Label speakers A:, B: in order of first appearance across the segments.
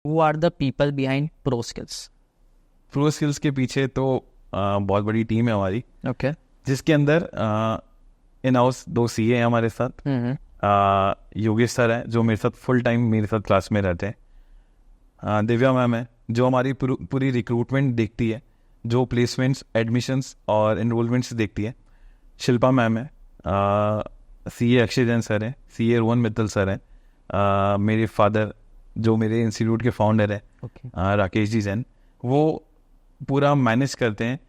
A: Who are the people behind Pro Skills?
B: Pro skills के पीछे तो बहुत बड़ी टीम है हमारी,
A: Okay.
B: जिसके अंदर इन हाउस 2 CA हैं हमारे साथ। योगेश सर हैं जो मेरे साथ फुल टाइम मेरे साथ क्लास में रहते हैं। दिव्या मैम है जो हमारी पूरी रिक्रूटमेंट देखती है, जो प्लेसमेंट्स, एडमिशन्स और एनरोलमेंट्स देखती है। शिल्पा मैम है, CA अक्षय जैन सर हैं, CA रोहन मित्तल सर हैं, मेरे फादर जो मेरे इंस्टीट्यूट के फाउंडर हैं,
A: Okay.
B: राकेश जी जैन, वो पूरा मैनेज करते हैं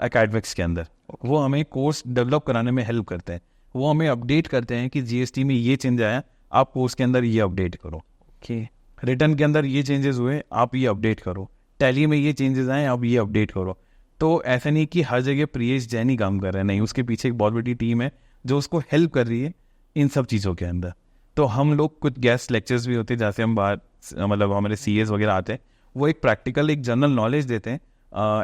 B: एकेडमिक्स के अंदर। वो हमें कोर्स डेवलप कराने में हेल्प करते हैं। वो हमें अपडेट करते हैं कि GST में ये चेंज आया, आप कोर्स के अंदर ये अपडेट करो।
A: Okay.
B: रिटर्न के अंदर ये चेंजेस हुए, आप ये अपडेट करो। टैली में ये चेंजेस आए, आप ये अपडेट करो। तो ऐसा नहीं कि हर जगह प्रियेश जैन ही काम कर रहे हैं, नहीं, उसके पीछे एक बहुत बड़ी टीम है जो उसको हेल्प कर रही है इन सब चीज़ों के अंदर। तो हम लोग कुछ गेस्ट लेक्चर्स भी होते हैं, जैसे हम बाहर मतलब हमारे CAs वगैरह आते हैं, वो एक प्रैक्टिकल एक जनरल नॉलेज देते हैं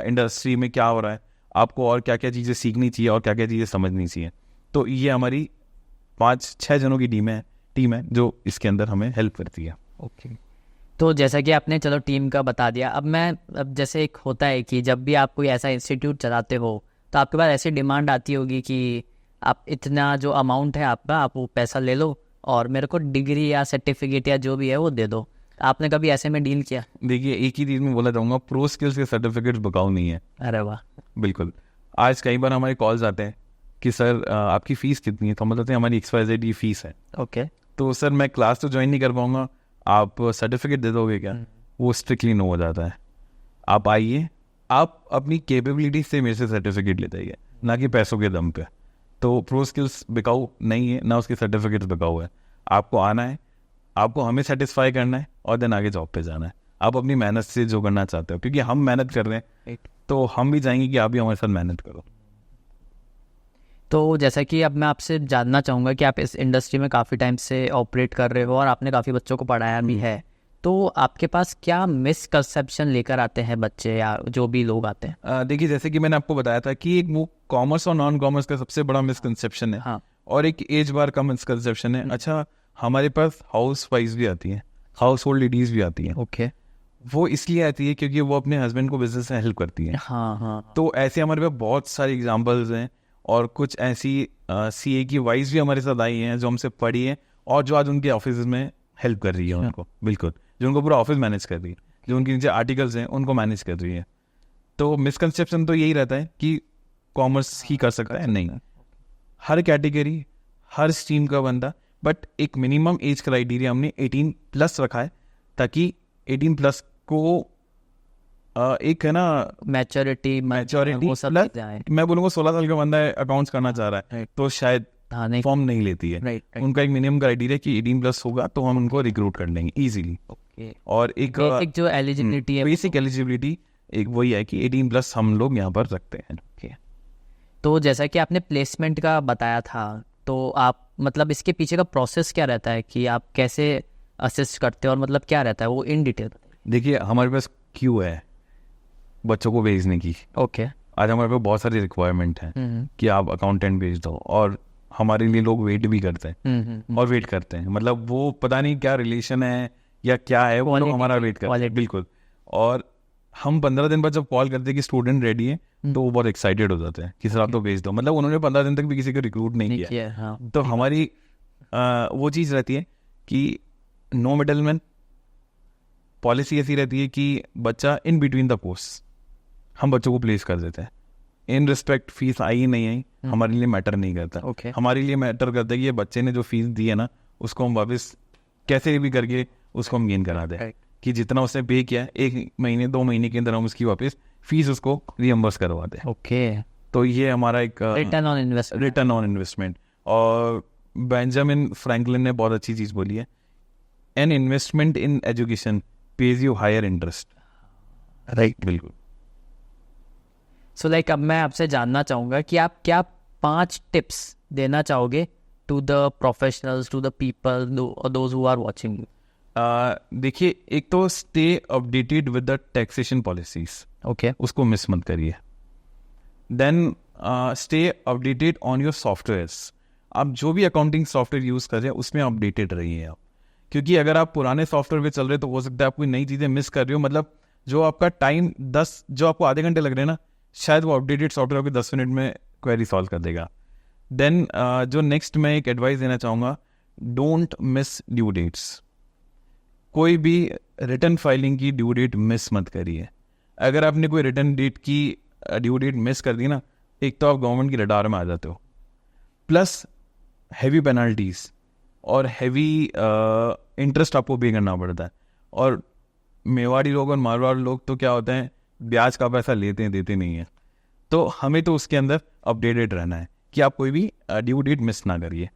B: इंडस्ट्री में क्या हो रहा है, आपको और क्या क्या चीज़ें सीखनी चाहिए और क्या क्या चीज़ें समझनी चाहिए। तो ये हमारी 5-6 जनों की टीम है जो इसके अंदर हमें हेल्प करती है।
A: Okay. तो जैसा कि आपने चलो टीम का बता दिया, अब जैसे एक होता है कि जब भी आप कोई ऐसा इंस्टीट्यूट चलाते हो तो आपके पास ऐसी डिमांड आती होगी कि आप इतना जो अमाउंट है आपका, आप वो पैसा ले लो और मेरे को डिग्री या सर्टिफिकेट या जो भी है वो दे दो। आपने कभी ऐसे में डील किया?
B: देखिए, एक ही चीज़ में बोला चाहूँगा, प्रो स्किल्स के सर्टिफिकेट्स बिकाऊ नहीं है।
A: अरे वाह।
B: बिल्कुल। आज कई बार हमारे कॉल्स आते हैं कि सर आपकी फ़ीस कितनी है, तो हम बताते हैं हमारी XYZ ये फ़ीस है।
A: ओके।
B: तो सर मैं क्लास तो ज्वाइन नहीं कर पाऊँगा, आप सर्टिफिकेट दे दोगे क्या? वो स्ट्रिक्टली नो हो जाता है। आप आइए, आप अपनी कैपेबिलिटी से मेरे से सर्टिफिकेट लेते आइए, ना कि पैसों के दम पे। तो प्रो स्किल्स बिकाऊ नहीं है, ना उसके सर्टिफिकेट्स बिकाऊ है। आपको आना है, आपको हमें सेटिस्फाई करना है और देन आगे जॉब पे जाना है। आप अपनी मेहनत से जो करना चाहते हो, क्योंकि हम मेहनत कर रहे हैं तो हम भी चाहेंगे कि आप भी हमारे साथ मेहनत करो।
A: तो जैसा कि अब मैं आपसे जानना चाहूँगा कि आप इस इंडस्ट्री में काफ़ी टाइम से ऑपरेट कर रहे हो और आपने काफ़ी बच्चों को पढ़ाया भी है, तो आपके पास क्या मिसकंसेप्शन लेकर आते हैं बच्चे या जो भी लोग आते हैं?
B: देखिए, जैसे कि मैंने आपको बताया था कि एक वो कॉमर्स और नॉन कॉमर्स का सबसे बड़ा मिसकंसेप्शन है।
A: हाँ।
B: और एक एज बार का मिसकंसेप्शन है। अच्छा, हमारे पास हाउस वाइफ भी आती हैं, हाउस होल्ड लेडीज भी आती हैं।
A: ओके।
B: वो इसलिए आती है क्योंकि वो अपने हस्बैंड को बिजनेस में हेल्प करती हैं।
A: हाँ हाँ।
B: तो ऐसे हमारे पास बहुत सारी एग्जांपल्स हैं, और कुछ ऐसी CA की वाइफ भी हमारे साथ आई हैं जो हमसे पढ़ी हैं और जो आज उनके ऑफिस में हेल्प कर रही है उनको। बिल्कुल, जो उनको पूरा ऑफिस मैनेज कर रही है, जो उनके नीचे आर्टिकल्स हैं उनको मैनेज कर रही है। तो मिसकंसेप्शन तो यही रहता है कि कॉमर्स ही कर सकता है, नहीं, हर कैटेगरी, हर स्ट्रीम का बंदा, बट एक मिनिमम एज क्राइटेरिया हमने 18+ रखा है, ताकि 18+ को एक है ना
A: मैच्योरिटी वो सब
B: प्लस,
A: चीज़ें आए।
B: मैं बोलूँगा 16 साल का बंदा अकाउंट्स करना चाह रहा है तो शायद
A: हाँ नहीं।
B: फॉर्म नहीं लेती है।
A: राइट।
B: उनका एक मिनिमम क्राइटेरिया कि 18+ होगा तो हम उनको रिक्रूट कर लेंगे इजीली।
A: ओके।
B: और एक
A: बेसिक जो एलिजिबिलिटी है।
B: बेसिक एलिजिबिलिटी एक वही है कि 18+ हम लोग यहाँ पर रखते हैं।
A: ओके। तो जैसा कि आपने प्लेसमेंट का बताया था, तो आप मतलब इसके पीछे का प्रोसेस क्या रहता है कि आप कैसे असिस्ट करते हो और मतलब क्या रहता है वो इन डिटेल?
B: देखिए, हमारे पास क्यू है बच्चों को भेजने की।
A: ओके।
B: आज हमारे पास बहुत सारी रिक्वायरमेंट है कि आप अकाउंटेंट भेज दो, और हमारे लिए लोग वेट भी करते हैं और वेट करते हैं, मतलब वो पता नहीं क्या रिलेशन है या क्या है, वो लोग हमारा वेट करते हैं। बिल्कुल। और हम 15 दिन बाद जब कॉल करते हैं कि स्टूडेंट रेडी है, तो वो बहुत एक्साइटेड हो जाते हैं कि सर आप तो भेज दो। मतलब उन्होंने 15 दिन तक भी किसी को रिक्रूट नहीं किया।
A: हाँ।
B: तो हमारी वो चीज़ रहती है कि नो मिडलमैन, पॉलिसी ऐसी रहती है कि बच्चा इन बिटवीन द पोस्ट हम बच्चों को प्लेस कर देते हैं। इन रिस्पेक्ट फीस आई नहीं आई हमारे लिए मैटर नहीं करता।
A: Okay.
B: हमारे लिए मैटर करता है कि ये बच्चे ने जो फीस दी है ना, उसको हम वापस कैसे भी करके उसको हम गेन करा दें। कि जितना उसने पे किया है 1 महीने 2 महीने के अंदर हम उसकी वापस फीस उसको रियम्बर्स करवा दें।
A: ओके।
B: तो ये हमारा एक रिटर्न ऑन इन्वेस्टमेंट। और बेंजामिन फ्रैंकलिन ने बहुत अच्छी चीज़ बोली है, an investment in education pays you higher interest. Right, बिल्कुल।
A: सो लाइक अब मैं आपसे जानना चाहूँगा कि आप क्या 5 टिप्स देना चाहोगे to the professionals, to the people, those who are watching you?
B: देखिए, एक तो stay updated with the taxation policies.
A: Okay.
B: उसको मिस मत करिए। Then stay updated on your softwares. आप जो भी अकाउंटिंग सॉफ्टवेयर यूज़ कर रहे हैं उसमें अपडेटेड रहिए आप, क्योंकि अगर आप पुराने सॉफ्टवेयर पे चल रहे हो तो हो सकता है आप कोई नई चीज़ें मिस कर रहे हो, मतलब जो आपका टाइम 10 जो आपको आधे घंटे लग रहे हैं ना, शायद वो अपडेटेड सॉफ्टवेयर आपके 10 मिनट में क्वेरी सॉल्व कर देगा। देन जो नेक्स्ट मैं एक एडवाइस देना चाहूँगा, डोंट मिस ड्यू डेट्स। कोई भी रिटर्न फाइलिंग की ड्यू डेट मिस मत करिए। अगर आपने कोई रिटर्न डेट की ड्यू डेट मिस कर दी ना, एक तो आप गवर्नमेंट की रडार में आ जाते हो, प्लस हैवी पेनल्टीज और हैवी इंटरेस्ट आपको पे करना पड़ता है। और मेवाड़ी लोग और मारवाड़ी लोग तो क्या होते हैं, ब्याज का पैसा लेते हैं, देते नहीं हैं। तो हमें तो उसके अंदर अपडेटेड रहना है कि आप कोई भी ड्यू डेट मिस ना करिए।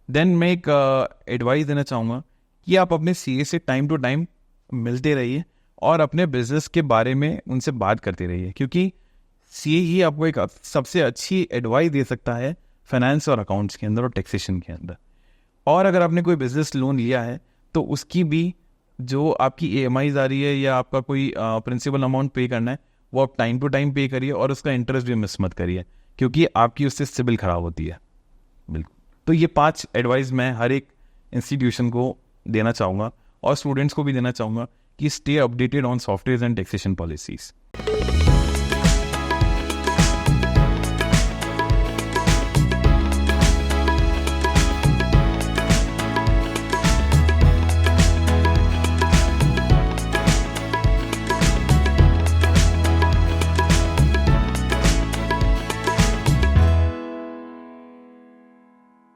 B: देन मैं एक एडवाइस देना चाहूँगा कि आप अपने सीए से टाइम टू टाइम मिलते रहिए और अपने बिजनेस के बारे में उनसे बात करते रहिए, क्योंकि सीए ही आपको एक सबसे अच्छी एडवाइस दे सकता है फाइनेंस और अकाउंट्स के अंदर और टैक्सेशन के अंदर। और अगर आपने कोई बिजनेस लोन लिया है तो उसकी भी जो आपकी ईएमआईज आ रही है या आपका कोई प्रिंसिपल अमाउंट पे करना है, वो आप टाइम टू टाइम पे करिए और उसका इंटरेस्ट भी मिस मत करिए, क्योंकि आपकी उससे सिबिल खराब होती है। बिल्कुल। तो ये 5 एडवाइस मैं हर एक इंस्टीट्यूशन को देना चाहूँगा और स्टूडेंट्स को भी देना चाहूँगा कि stay updated on software and taxation policies.